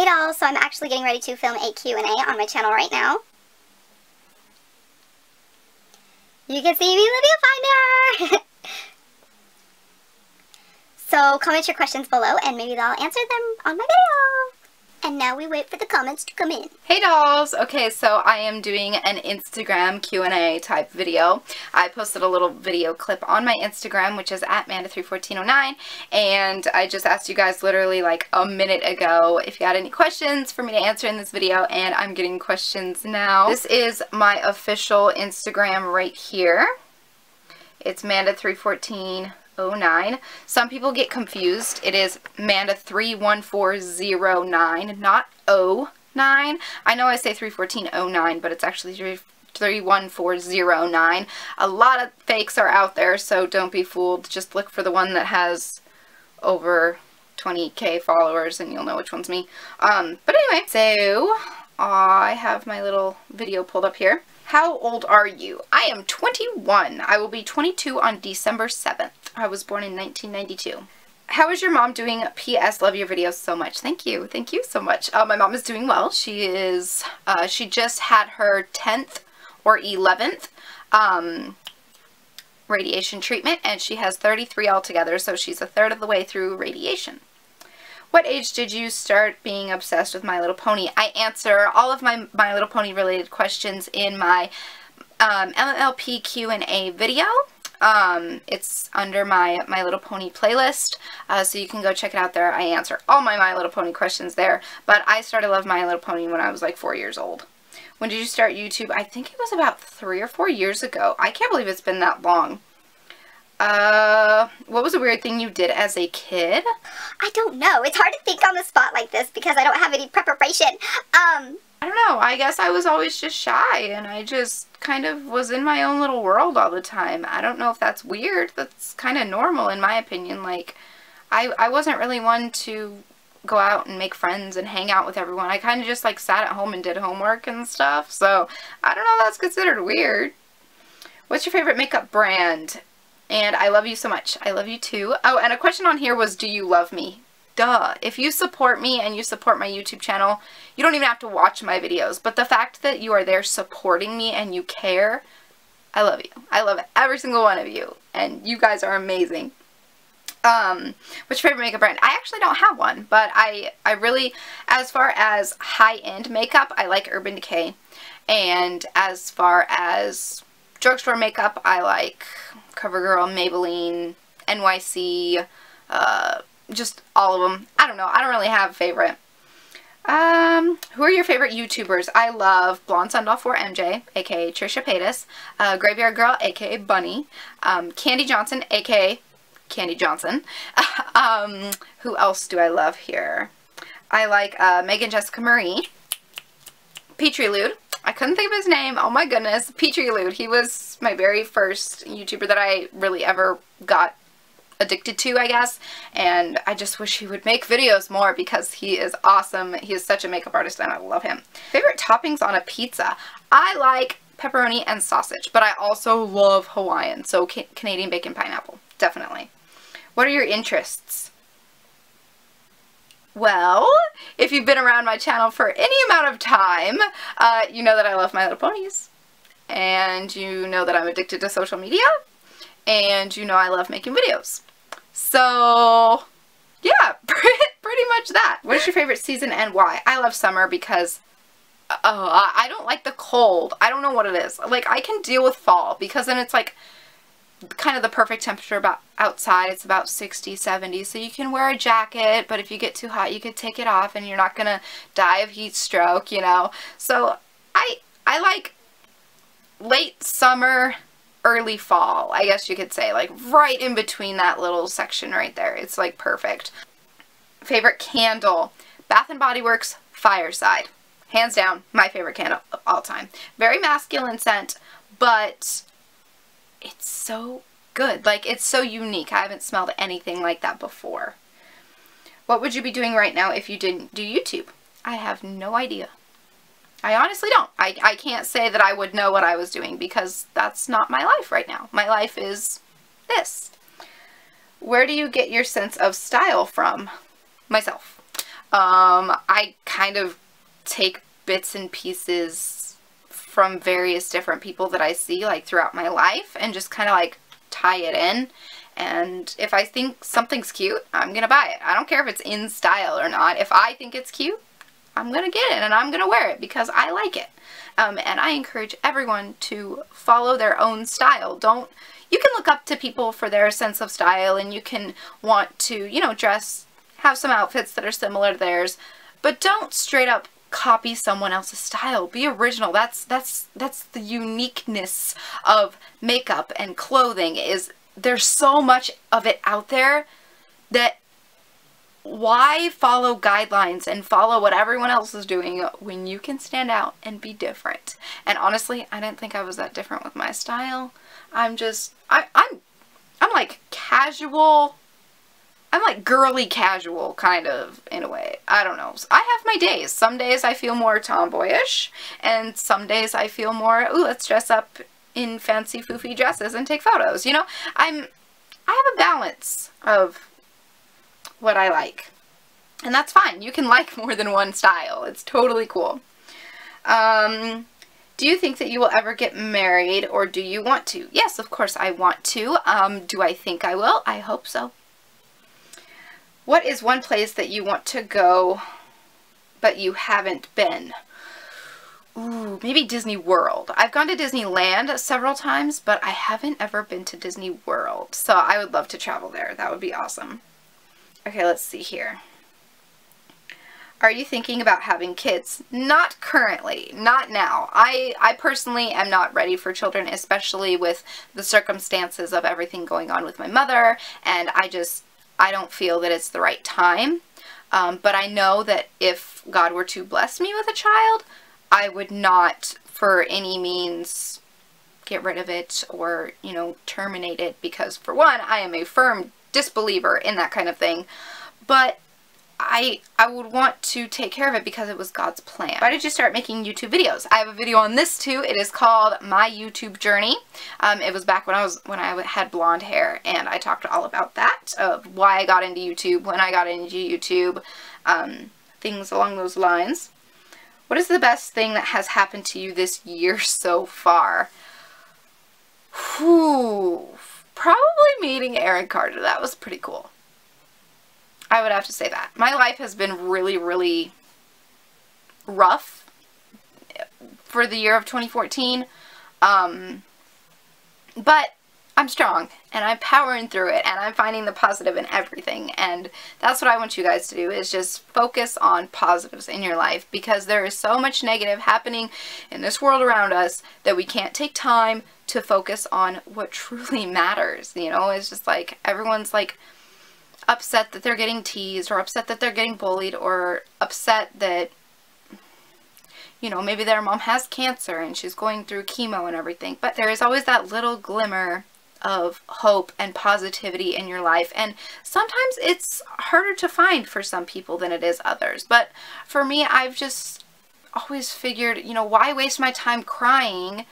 Hey dolls, so I'm actually getting ready to film a Q&A on my channel right now. You can see me in the viewfinder! So comment your questions below and maybe I'll answer them on my video. And now we wait for the comments to come in. Hey dolls! Okay, so I am doing an Instagram Q&A type video. I posted a little video clip on my Instagram, which is at Manda31409, and I just asked you guys literally like a minute ago if you had any questions for me to answer in this video, and I'm getting questions now. This is my official Instagram right here. It's Manda31409. Some people get confused. It is Manda31409, not 09. I know I say 31409, but it's actually 31409. A lot of fakes are out there, so don't be fooled. Just look for the one that has over 20k followers and you'll know which one's me. But anyway, so I have my little video pulled up here. How old are you? I am 21. I will be 22 on December 7th. I was born in 1992. How is your mom doing? P.S. Love your videos so much. Thank you. Thank you so much. My mom is doing well. She is, she just had her 10th or 11th radiation treatment, and she has 33 altogether, so she's a third of the way through radiation. What age did you start being obsessed with My Little Pony? I answer all of my My Little Pony related questions in my MLP Q&A video. It's under my Little Pony playlist, so you can go check it out there. I answer all my Little Pony questions there, but I started loving My Little Pony when I was like 4 years old. When did you start YouTube? I think it was about 3 or 4 years ago. I can't believe it's been that long. What was a weird thing you did as a kid? I don't know. It's hard to think on the spot like this because I don't have any preparation. I don't know. I guess I was always just shy and I just kind of was in my own little world all the time. I don't know if that's weird. That's kind of normal in my opinion. Like, I wasn't really one to go out and make friends and hang out with everyone. I kind of just like sat at home and did homework and stuff. So I don't know if that's considered weird. What's your favorite makeup brand? And I love you so much. I love you too. Oh, and a question on here was, do you love me? Duh. If you support me and you support my YouTube channel, you don't even have to watch my videos. But the fact that you are there supporting me and you care, I love you. I love every single one of you. And you guys are amazing. What's your favorite makeup brand? I actually don't have one, but I really, as far as high-end makeup, I like Urban Decay. And as far as drugstore makeup, I like CoverGirl, Maybelline, NYC, just all of them. I don't know. I don't really have a favorite. Who are your favorite YouTubers? I love Blonde Sundoll 4MJ, aka Trisha Paytas, Graveyard Girl, aka Bunny, Candy Johnson, aka Candy Johnson. Who else do I love here? I like Megan Jessica Marie, Petrie Lude. I couldn't think of his name. Oh my goodness. Petrie Lude. He was my very first YouTuber that I really ever got addicted to, I guess. And I just wish he would make videos more because he is awesome. He is such a makeup artist and I love him. Favorite toppings on a pizza? I like pepperoni and sausage, but I also love Hawaiian. So Canadian bacon pineapple. Definitely. What are your interests? Well, if you've been around my channel for any amount of time, you know that I love My Little Ponies. And you know that I'm addicted to social media. And you know I love making videos. So, yeah, pretty much that. What is your favorite season and why? I love summer because I don't like the cold. I don't know what it is. Like, I can deal with fall because then it's like kind of the perfect temperature about outside. It's about 60, 70, so you can wear a jacket, but if you get too hot, you could take it off and you're not gonna die of heat stroke, you know. So I like late summer, early fall, I guess you could say, like right in between that little section right there. It's like perfect. Favorite candle? Bath and Body Works Fireside. Hands down, my favorite candle of all time. Very masculine scent, but it's so good. Like, it's so unique. I haven't smelled anything like that before. What would you be doing right now if you didn't do YouTube? I have no idea. I honestly don't. I can't say that I would know what I was doing because that's not my life right now. My life is this. Where do you get your sense of style from? Myself. I kind of take bits and pieces from various different people that I see like throughout my life and just kind of like tie it in. And if I think something's cute, I'm gonna buy it. I don't care if it's in style or not. If I think it's cute, I'm gonna get it and I'm gonna wear it because I like it. And I encourage everyone to follow their own style. You can look up to people for their sense of style, and you can want to, you know, have some outfits that are similar to theirs, but don't straight up copy someone else's style. Be original. That's the uniqueness of makeup and clothing, is there's so much of it out there that why follow guidelines and follow what everyone else is doing when you can stand out and be different? And honestly, I didn't think I was that different with my style. I'm like casual. I'm like girly casual, kind of, in a way. I don't know. I have my days. Some days I feel more tomboyish, and some days I feel more, ooh, let's dress up in fancy foofy dresses and take photos. You know, I have a balance of what I like. And that's fine. You can like more than one style. It's totally cool. Do you think that you will ever get married, or do you want to? Yes, of course I want to. Do I think I will? I hope so. What is one place that you want to go but you haven't been? Ooh, maybe Disney World. I've gone to Disneyland several times, but I haven't ever been to Disney World. So I would love to travel there. That would be awesome. Okay, let's see here. Are you thinking about having kids? Not currently. Not now. I personally am not ready for children, especially with the circumstances of everything going on with my mother, and I don't feel that it's the right time. But I know that if God were to bless me with a child, I would not for any means get rid of it or, you know, terminate it, because for one, I am a firm disbeliever in that kind of thing. But I would want to take care of it because it was God's plan. Why did you start making YouTube videos? I have a video on this too. It is called My YouTube Journey. It was back when I had blonde hair, and I talked all about that, of why I got into YouTube, when I got into YouTube, things along those lines. What is the best thing that has happened to you this year so far? Whew, probably meeting Aaron Carter. That was pretty cool. I would have to say that. My life has been really, really rough for the year of 2014. But I'm strong, and I'm powering through it, and I'm finding the positive in everything. And that's what I want you guys to do, is just focus on positives in your life, because there is so much negative happening in this world around us that we can't take time to focus on what truly matters. You know, it's just like everyone's like upset that they're getting teased, or upset that they're getting bullied, or upset that, you know, maybe their mom has cancer and she's going through chemo and everything. But there is always that little glimmer of hope and positivity in your life, and sometimes it's harder to find for some people than it is others. But for me, I've just always figured, you know, why waste my time crying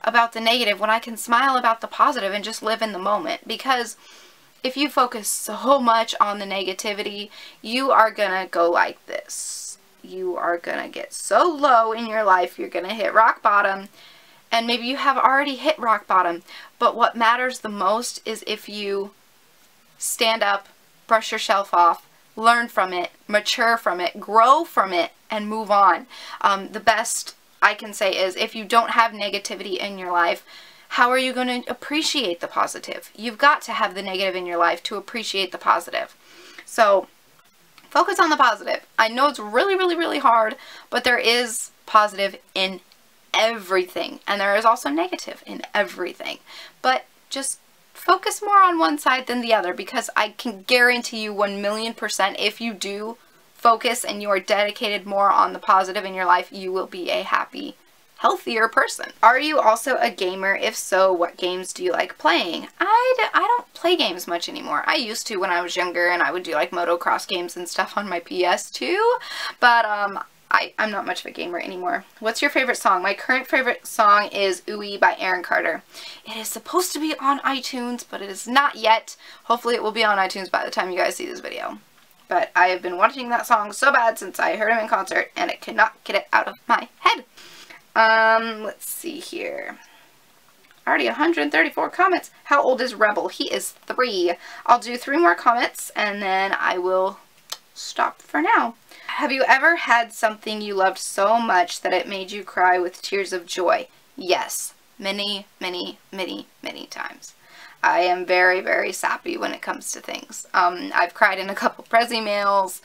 about the negative when I can smile about the positive and just live in the moment? Because if you focus so much on the negativity, you are gonna go like this. You are gonna get so low in your life, you're gonna hit rock bottom, and maybe you have already hit rock bottom. But what matters the most is if you stand up, brush yourself off, learn from it, mature from it, grow from it, and move on. The best I can say is, if you don't have negativity in your life, how are you going to appreciate the positive? You've got to have the negative in your life to appreciate the positive. So focus on the positive. I know it's really, really, really hard, but there is positive in everything, and there is also negative in everything. But just focus more on one side than the other, because I can guarantee you 1,000,000%, if you do focus and you are dedicated more on the positive in your life, you will be a happy, healthier person. Are you also a gamer? If so, what games do you like playing? I don't play games much anymore. I used to when I was younger, and I would do like motocross games and stuff on my PS2, but I'm not much of a gamer anymore. What's your favorite song? My current favorite song is Ooey by Aaron Carter. It is supposed to be on iTunes, but it is not yet. Hopefully it will be on iTunes by the time you guys see this video. but I have been watching that song so bad since I heard him in concert, and I cannot get it out of my head. Let's see here. Already 134 comments. How old is Rebel? He is 3. I'll do 3 more comments, and then I will stop for now. Have you ever had something you loved so much that it made you cry with tears of joy? Yes. Many, many, many, many times. I am very, very sappy when it comes to things. I've cried in a couple Prezi mails.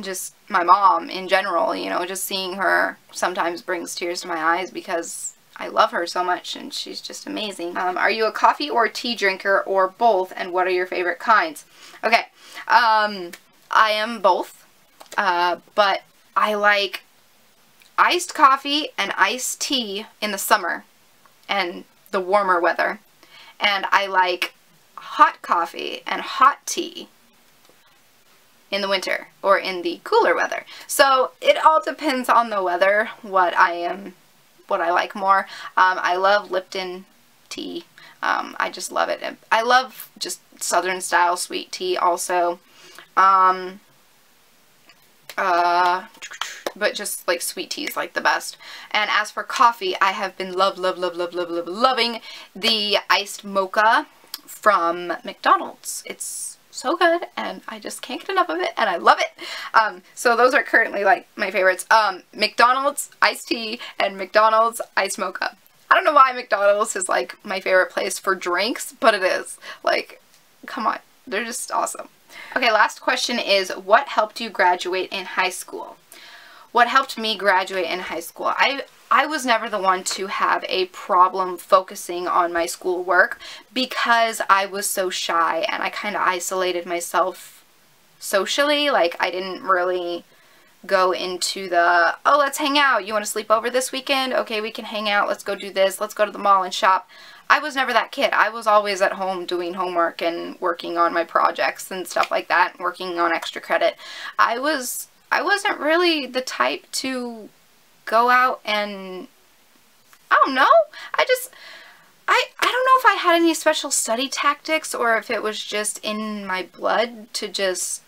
Just my mom in general, you know, just seeing her sometimes brings tears to my eyes because I love her so much and she's just amazing. Are you a coffee or tea drinker or both, and what are your favorite kinds? Okay, I am both, but I like iced coffee and iced tea in the summer and the warmer weather, and I like hot coffee and hot tea in the winter or in the cooler weather. So it all depends on the weather what I like more. I love Lipton tea. I just love it. And I love just southern style sweet tea also. But just like sweet tea is like the best. And as for coffee, I have been loving the iced mocha from McDonald's. It's so good and I just can't get enough of it and I love it. So those are currently like my favorites. McDonald's iced tea and McDonald's iced mocha. I don't know why McDonald's is like my favorite place for drinks, but it is. Like, come on, they're just awesome. Okay, last question is, what helped you graduate in high school? What helped me graduate in high school? I was never the one to have a problem focusing on my schoolwork because I was so shy and I kind of isolated myself socially. Like, I didn't really go into the, oh, let's hang out. You want to sleep over this weekend? Okay, we can hang out. Let's go do this. Let's go to the mall and shop. I was never that kid. I was always at home doing homework and working on my projects and stuff like that, working on extra credit. I wasn't really the type to go out and, I don't know, I don't know if I had any special study tactics or if it was just in my blood to just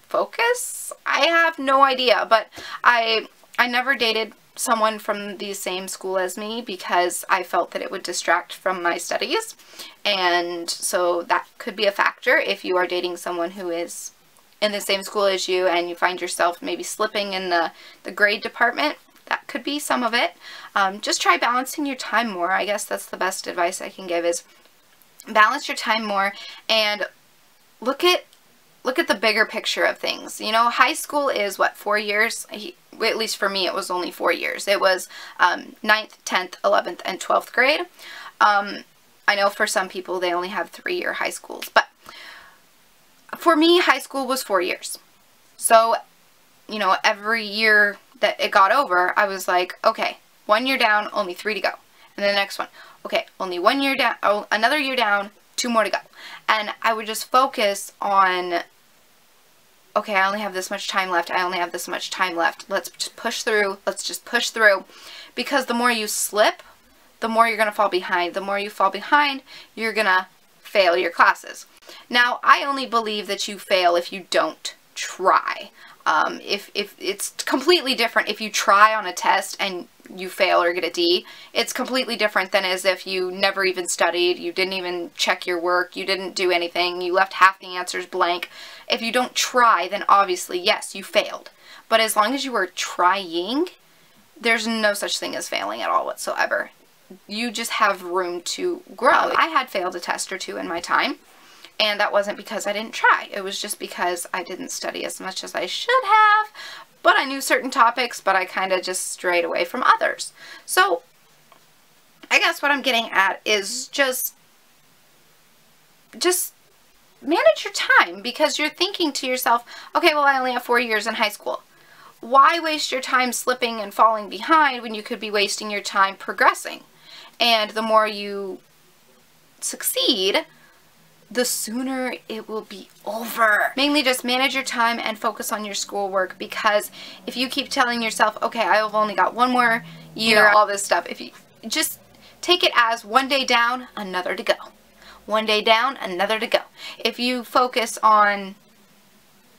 focus. I have no idea, but I never dated someone from the same school as me because I felt that it would distract from my studies, and so that could be a factor if you are dating someone who is in the same school as you and you find yourself maybe slipping in the grade department. That could be some of it. Just try balancing your time more. I guess that's the best advice I can give, is balance your time more and look at the bigger picture of things. You know, high school is what, 4 years? At least for me, it was only 4 years. It was 9th, 10th, 11th, and 12th grade. I know for some people they only have 3-year high schools, but for me, high school was 4 years. So, you know, every year that it got over, I was like, okay, 1 year down, only 3 to go. And then the next one, okay, only 1 year down, oh, another year down, 2 more to go. And I would just focus on, okay, I only have this much time left. I only have this much time left. Let's just push through. Let's just push through. Because the more you slip, the more you're going to fall behind. The more you fall behind, you're going to fail your classes. Now, I only believe that you fail if you don't try. If it's completely different if you try on a test and you fail or get a D. It's completely different than as if you never even studied, you didn't even check your work, you didn't do anything, you left half the answers blank. If you don't try, then obviously, yes, you failed. But as long as you were trying, there's no such thing as failing at all whatsoever. You just have room to grow. I had failed a test or two in my time, and that wasn't because I didn't try. It was just because I didn't study as much as I should have, but I knew certain topics, but I kind of just strayed away from others. So, I guess what I'm getting at is just manage your time, because you're thinking to yourself, okay, well, I only have 4 years in high school. Why waste your time slipping and falling behind when you could be wasting your time progressing? And the more you succeed, the sooner it will be over. Mainly just manage your time and focus on your schoolwork, because if you keep telling yourself, okay, I've only got 1 more year, all this stuff, if you just take it as 1 day down, another to go. One day down, another to go. If you focus on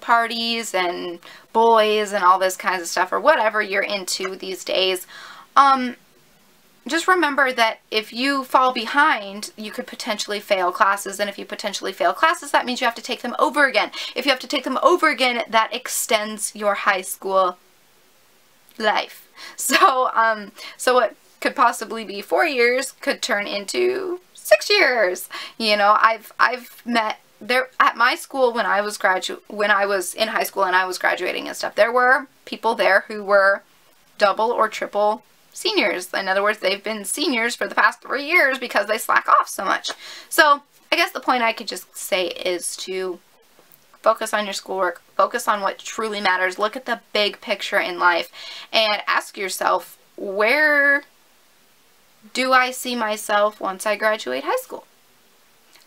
parties and boys and all this kinds of stuff, or whatever you're into these days, just remember that if you fall behind, you could potentially fail classes, and if you potentially fail classes, that means you have to take them over again. If you have to take them over again, that extends your high school life. So, so what could possibly be 4 years could turn into 6 years. You know, I've met there at my school when I was in high school and I was graduating and stuff. There were people there who were double or triple seniors. In other words, they've been seniors for the past 3 years because they slack off so much. So I guess the point I could just say is to focus on your schoolwork, focus on what truly matters, look at the big picture in life, and ask yourself, where do I see myself once I graduate high school?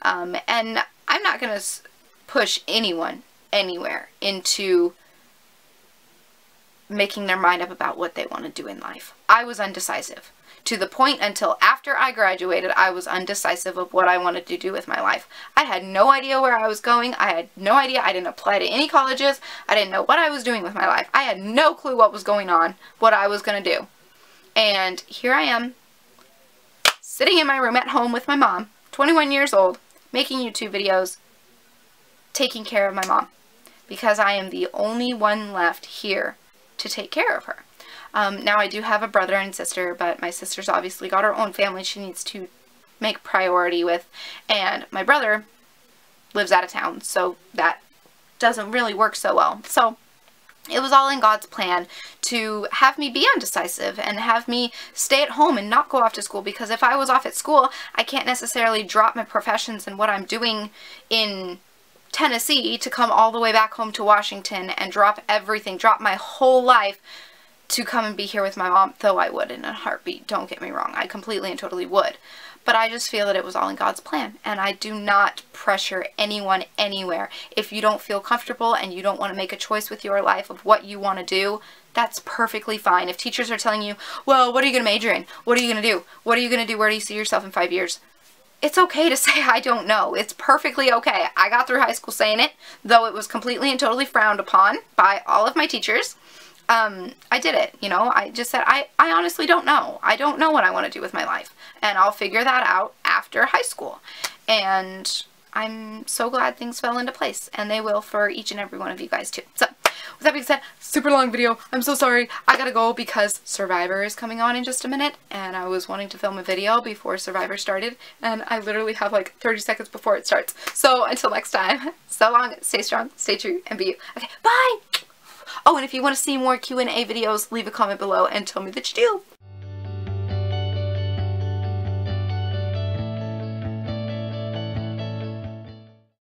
And I'm not going to push anyone anywhere into making their mind up about what they want to do in life. I was undecisive. To the point until after I graduated, I was undecisive of what I wanted to do with my life. I had no idea where I was going. I had no idea. I didn't apply to any colleges. I didn't know what I was doing with my life. I had no clue what was going on, what I was going to do. And here I am, sitting in my room at home with my mom, 21 years old, making YouTube videos, taking care of my mom. Because I am the only one left here to take care of her. Now I do have a brother and sister, but my sister's obviously got her own family she needs to make priority with. And my brother lives out of town, so that doesn't really work so well. So it was all in God's plan to have me be undecisive and have me stay at home and not go off to school, because if I was off at school, I can't necessarily drop my professions and what I'm doing in Tennessee to come all the way back home to Washington and drop everything, drop my whole life to come and be here with my mom, though I would in a heartbeat. Don't get me wrong, I completely and totally would. But I just feel that it was all in God's plan, and I do not pressure anyone anywhere. If you don't feel comfortable and you don't want to make a choice with your life of what you want to do, that's perfectly fine. If teachers are telling you, well, what are you going to major in? What are you going to do? What are you going to do? Where do you see yourself in 5 years? It's okay to say, I don't know. It's perfectly okay. I got through high school saying it, though it was completely and totally frowned upon by all of my teachers. I did it, you know. I just said, I honestly don't know. I don't know what I want to do with my life, and I'll figure that out after high school. And I'm so glad things fell into place, and they will for each and every one of you guys too. So, with that being said, super long video. I'm so sorry. I gotta go because Survivor is coming on in just a minute, and I was wanting to film a video before Survivor started, and I literally have like 30 seconds before it starts. So, until next time, so long, stay strong, stay true, and be you. Okay, bye! Oh, and if you want to see more Q&A videos, leave a comment below and tell me that you do.